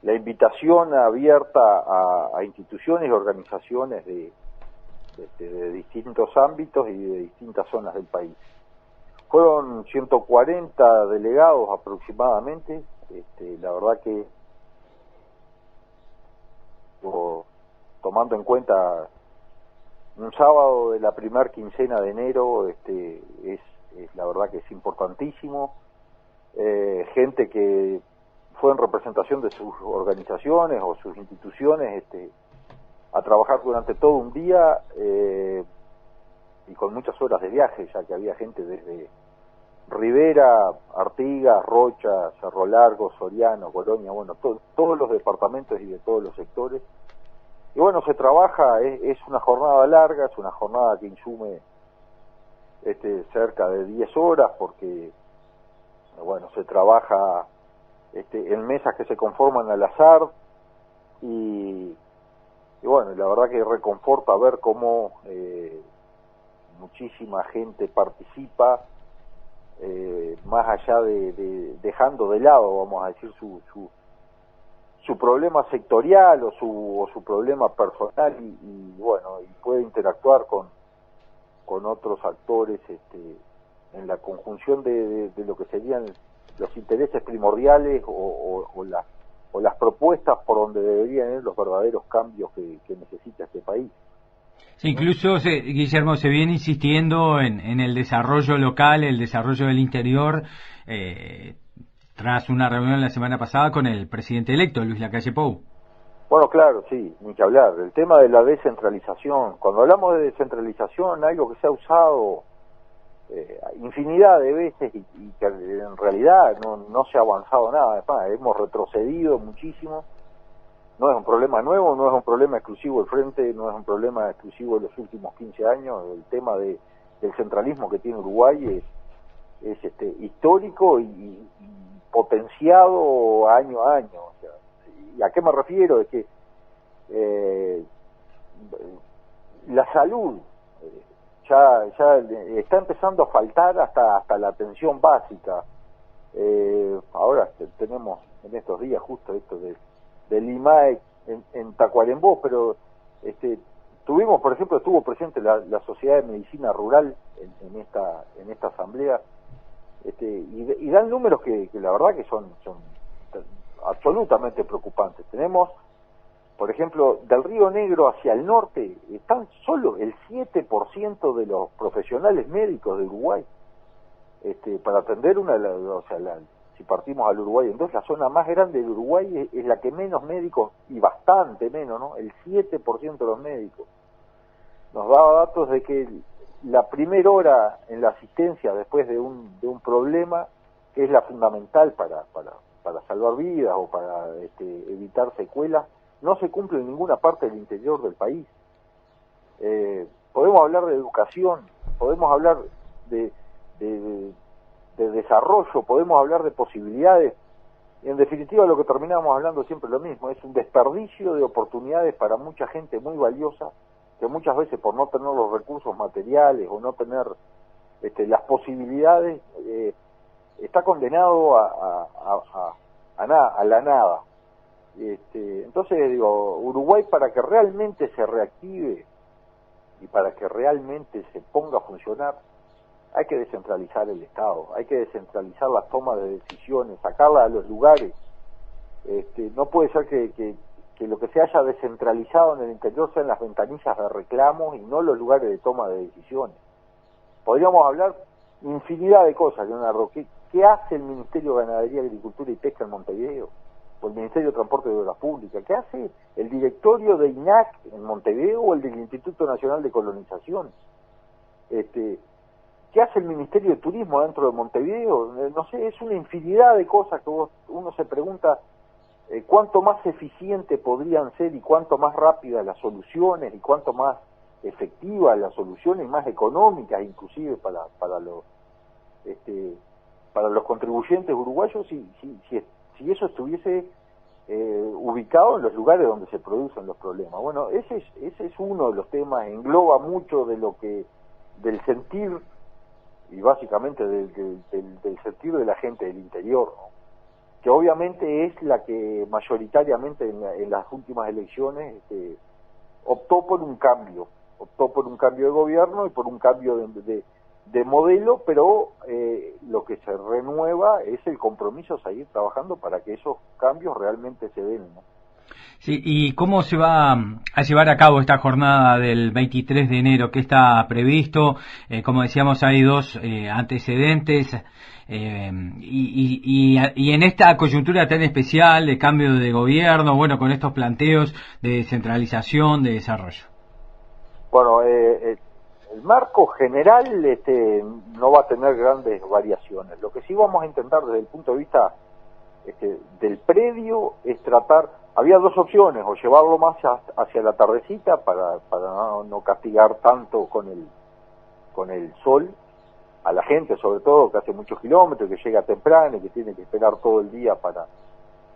la invitación abierta a instituciones y organizaciones de distintos ámbitos y de distintas zonas del país. Fueron 140 delegados aproximadamente, la verdad que tomando en cuenta un sábado de la primer quincena de enero, es la verdad que es importantísimo, gente que fue en representación de sus organizaciones o sus instituciones, a trabajar durante todo un día, y con muchas horas de viaje, ya que había gente desde Rivera, Artigas, Rocha, Cerro Largo, Soriano, Colonia, bueno, todos los departamentos y de todos los sectores. Y bueno, se trabaja, es una jornada larga, es una jornada que insume cerca de 10 horas, porque bueno, se trabaja en mesas que se conforman al azar, y bueno, la verdad que reconforta ver cómo muchísima gente participa, más allá de dejando de lado, vamos a decir, su problema sectorial o su problema personal, y bueno, y puede interactuar con otros actores en la conjunción de lo que serían los intereses primordiales o las propuestas por donde deberían ir los verdaderos cambios que necesita este país. Sí, incluso, Guillermo, se viene insistiendo en el desarrollo local, el desarrollo del interior, tras una reunión la semana pasada con el presidente electo, Luis Lacalle Pou. Bueno, claro, sí, ni que hablar. El tema de la descentralización. Cuando hablamos de descentralización, algo que se ha usado infinidad de veces y que en realidad no se ha avanzado nada. Además, hemos retrocedido muchísimo. No es un problema nuevo, no es un problema exclusivo del Frente, no es un problema exclusivo de los últimos 15 años. El tema del centralismo que tiene Uruguay es histórico y potenciado año a año. O sea, ¿y a qué me refiero? Es que la salud ya está empezando a faltar hasta la atención básica. Ahora tenemos en estos días justo esto del IMAE en Tacuarembó, pero tuvimos, por ejemplo, estuvo presente la Sociedad de Medicina Rural en esta asamblea, y dan números que la verdad que son absolutamente preocupantes. Tenemos, por ejemplo, del Río Negro hacia el norte, están solo el 7% de los profesionales médicos de Uruguay, para atender si partimos al Uruguay, entonces la zona más grande de Uruguay es la que menos médicos, y bastante menos, ¿no? El 7% de los médicos. Nos daba datos de que la primera hora en la asistencia después de un problema, que es la fundamental para salvar vidas o para evitar secuelas, no se cumple en ninguna parte del interior del país. Podemos hablar de educación, podemos hablar de desarrollo, podemos hablar de posibilidades, y en definitiva lo que terminamos hablando siempre es lo mismo, es un desperdicio de oportunidades para mucha gente muy valiosa, que muchas veces por no tener los recursos materiales o no tener las posibilidades, está condenado a la nada. Entonces digo, Uruguay, para que realmente se reactive y para que realmente se ponga a funcionar, hay que descentralizar el Estado, hay que descentralizar las tomas de decisiones, sacarla a los lugares. No puede ser que lo que se haya descentralizado en el interior sean las ventanillas de reclamos y no los lugares de toma de decisiones. Podríamos hablar infinidad de cosas, Leonardo. ¿Qué hace el Ministerio de Ganadería, Agricultura y Pesca en Montevideo? O el Ministerio de Transporte y Obras Públicas. ¿Qué hace el directorio de INAC en Montevideo o el del Instituto Nacional de Colonización? ¿Qué hace el Ministerio de Turismo dentro de Montevideo? No sé, es una infinidad de cosas que uno se pregunta cuánto más eficiente podrían ser y cuánto más rápidas las soluciones y cuánto más efectivas las soluciones, más económicas inclusive para los contribuyentes uruguayos si eso estuviese ubicado en los lugares donde se producen los problemas. Bueno, ese es uno de los temas, engloba mucho del sentir y básicamente del sentir de la gente del interior, ¿no? que obviamente es la que mayoritariamente en las últimas elecciones optó por un cambio de gobierno y por un cambio de modelo, pero lo que se renueva es el compromiso a seguir trabajando para que esos cambios realmente se den, ¿no? Sí, ¿y cómo se va a llevar a cabo esta jornada del 23 de enero? ¿Qué está previsto? Como decíamos, hay dos antecedentes. Y en esta coyuntura tan especial de cambio de gobierno, bueno, con estos planteos de descentralización, de desarrollo. Bueno, el marco general no va a tener grandes variaciones. Lo que sí vamos a intentar desde el punto de vista del predio es tratar, había dos opciones, o llevarlo más hacia la tardecita para no castigar tanto con el sol a la gente, sobre todo que hace muchos kilómetros, que llega temprano y que tiene que esperar todo el día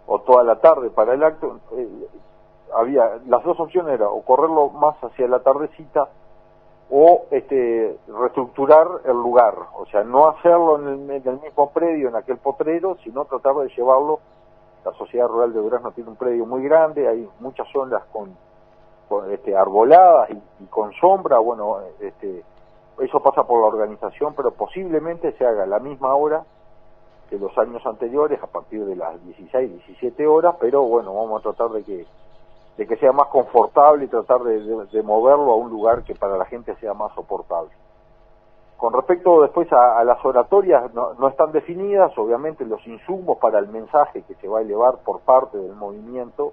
o toda la tarde para el acto. Había las dos opciones, era o correrlo más hacia la tardecita o reestructurar el lugar, o sea, no hacerlo en el mismo predio, en aquel potrero, sino tratar de llevarlo. La Sociedad Rural de Durazno tiene un predio muy grande, hay muchas zonas con arboladas y con sombra. Bueno, eso pasa por la organización, pero posiblemente se haga a la misma hora que los años anteriores, a partir de las 16, 17 horas, pero bueno, vamos a tratar de que sea más confortable y tratar de moverlo a un lugar que para la gente sea más soportable. Con respecto después a las oratorias, no están definidas, obviamente los insumos para el mensaje que se va a elevar por parte del movimiento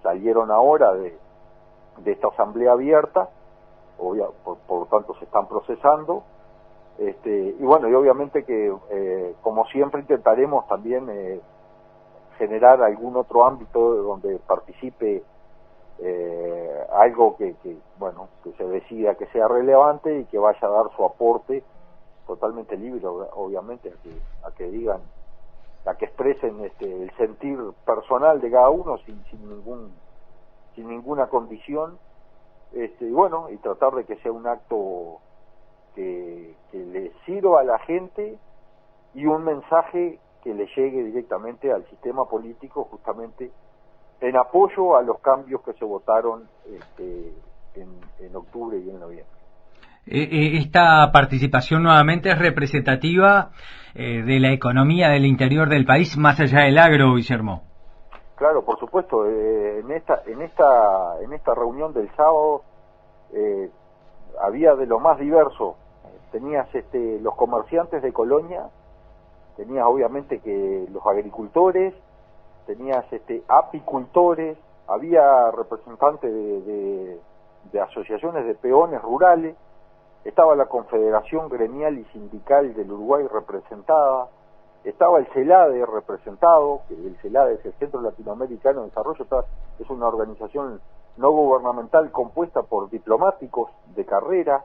salieron ahora de esta asamblea abierta, por lo tanto se están procesando, y bueno, y obviamente que como siempre intentaremos también generar algún otro ámbito donde participe algo que se decida que sea relevante y que vaya a dar su aporte totalmente libre, obviamente, a que digan, a que expresen el sentir personal de cada uno sin ninguna condición, y bueno, y tratar de que sea un acto que le sirva a la gente y un mensaje que le llegue directamente al sistema político, justamente en apoyo a los cambios que se votaron en octubre y en noviembre. Esta participación nuevamente es representativa de la economía del interior del país, más allá del agro, Guillermo. Claro, por supuesto. En esta reunión del sábado había de lo más diverso. Tenías los comerciantes de Colonia, tenías obviamente que los agricultores, tenías apicultores, había representantes de asociaciones de peones rurales, estaba la Confederación Gremial y Sindical del Uruguay representada, estaba el CELADE representado, que el CELADE es el Centro Latinoamericano de Desarrollo, es una organización no gubernamental compuesta por diplomáticos de carrera,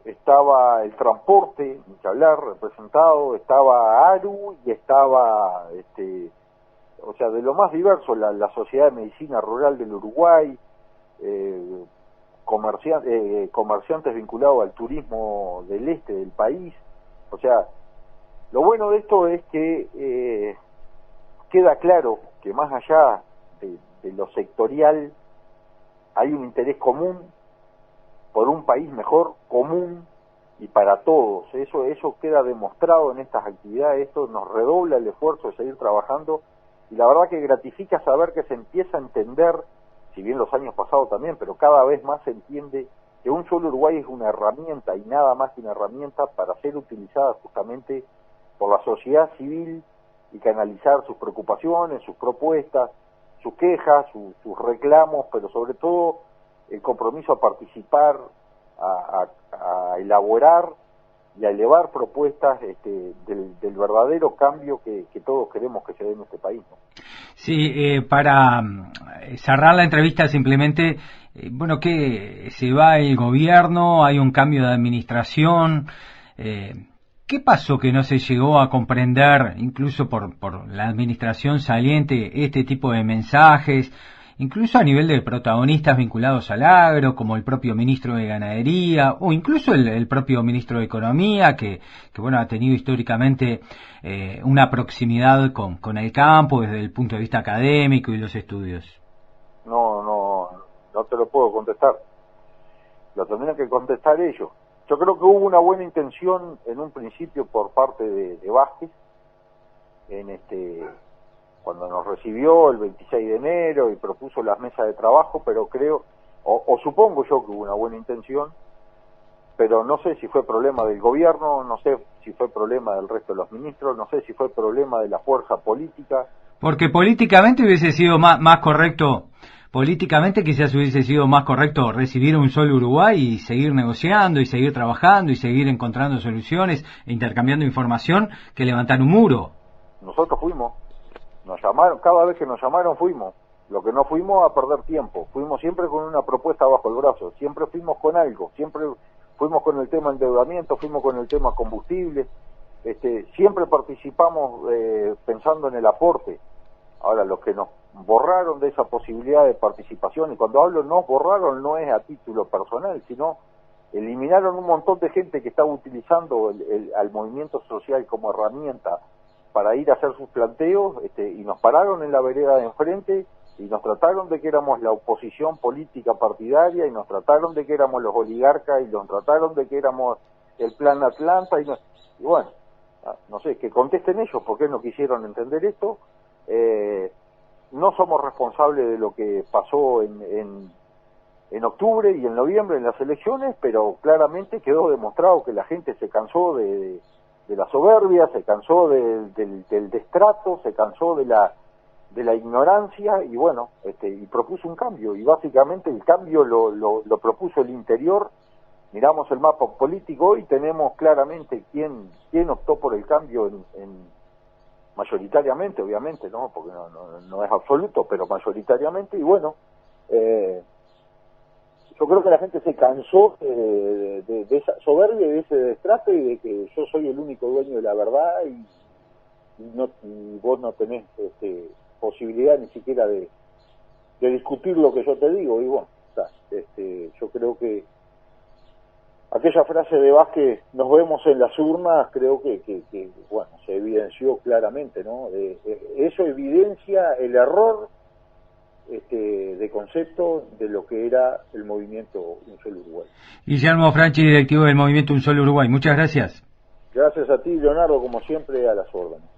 estaba el transporte, ni que hablar, representado, estaba ARU y estaba, o sea, de lo más diverso, la Sociedad de Medicina Rural del Uruguay, comerciantes vinculados al turismo del este del país. O sea, lo bueno de esto es que queda claro que más allá de lo sectorial hay un interés común por un país mejor, común y para todos. Eso queda demostrado en estas actividades. Esto nos redobla el esfuerzo de seguir trabajando, y la verdad que gratifica saber que se empieza a entender, si bien los años pasados también, pero cada vez más se entiende que un solo Uruguay es una herramienta y nada más que una herramienta para ser utilizada justamente por la sociedad civil y canalizar sus preocupaciones, sus propuestas, sus quejas, sus reclamos, pero sobre todo el compromiso a participar, a elaborar y a elevar propuestas del verdadero cambio que todos queremos que se dé en este país, ¿no? Sí, para cerrar la entrevista simplemente, que se va el gobierno, hay un cambio de administración, ¿qué pasó que no se llegó a comprender, incluso por la administración saliente, este tipo de mensajes? incluso a nivel de protagonistas vinculados al agro, como el propio ministro de Ganadería, o incluso el propio ministro de Economía, que bueno, ha tenido históricamente una proximidad con el campo desde el punto de vista académico y los estudios. No te lo puedo contestar. Lo tendrían que contestar ellos. Yo creo que hubo una buena intención en un principio por parte de Vázquez, cuando nos recibió el 26 de enero y propuso las mesas de trabajo, pero creo, o supongo yo que hubo una buena intención, pero no sé si fue problema del gobierno, no sé si fue problema del resto de los ministros, no sé si fue problema de la fuerza política. Porque políticamente hubiese sido más correcto, políticamente quizás hubiese sido más correcto recibir un solo Uruguay y seguir negociando y seguir trabajando y seguir encontrando soluciones e intercambiando información que levantar un muro. Nosotros fuimos, nos llamaron, cada vez que nos llamaron fuimos. Lo que no fuimos a perder tiempo, fuimos siempre con una propuesta bajo el brazo, siempre fuimos con algo, siempre fuimos con el tema endeudamiento, fuimos con el tema combustible, siempre participamos pensando en el aporte. Ahora, los que nos borraron de esa posibilidad de participación, y cuando hablo nos borraron no es a título personal, sino eliminaron un montón de gente que estaba utilizando al movimiento social como herramienta para ir a hacer sus planteos, y nos pararon en la vereda de enfrente y nos trataron de que éramos la oposición política partidaria y nos trataron de que éramos los oligarcas y nos trataron de que éramos el plan Atlanta y bueno, no sé, que contesten ellos por qué no quisieron entender esto. No somos responsables de lo que pasó en octubre y en noviembre en las elecciones, pero claramente quedó demostrado que la gente se cansó de la soberbia, se cansó del destrato, se cansó de la ignorancia y bueno, y propuso un cambio, y básicamente el cambio lo propuso el interior. Miramos el mapa político y tenemos claramente quién optó por el cambio mayoritariamente, obviamente, ¿no? Porque no es absoluto, pero mayoritariamente, y bueno, yo creo que la gente se cansó de esa soberbia y de ese destrato y de que yo soy el único dueño de la verdad y vos no tenés posibilidad ni siquiera de discutir lo que yo te digo. Y bueno, yo creo que aquella frase de Vázquez, nos vemos en las urnas, creo que bueno, se evidenció claramente, ¿no? Eso evidencia el error de concepto de lo que era el movimiento Un Solo Uruguay. Guillermo Franchi, directivo del movimiento Un Solo Uruguay, muchas gracias. Gracias a ti, Leonardo, como siempre, a las órdenes.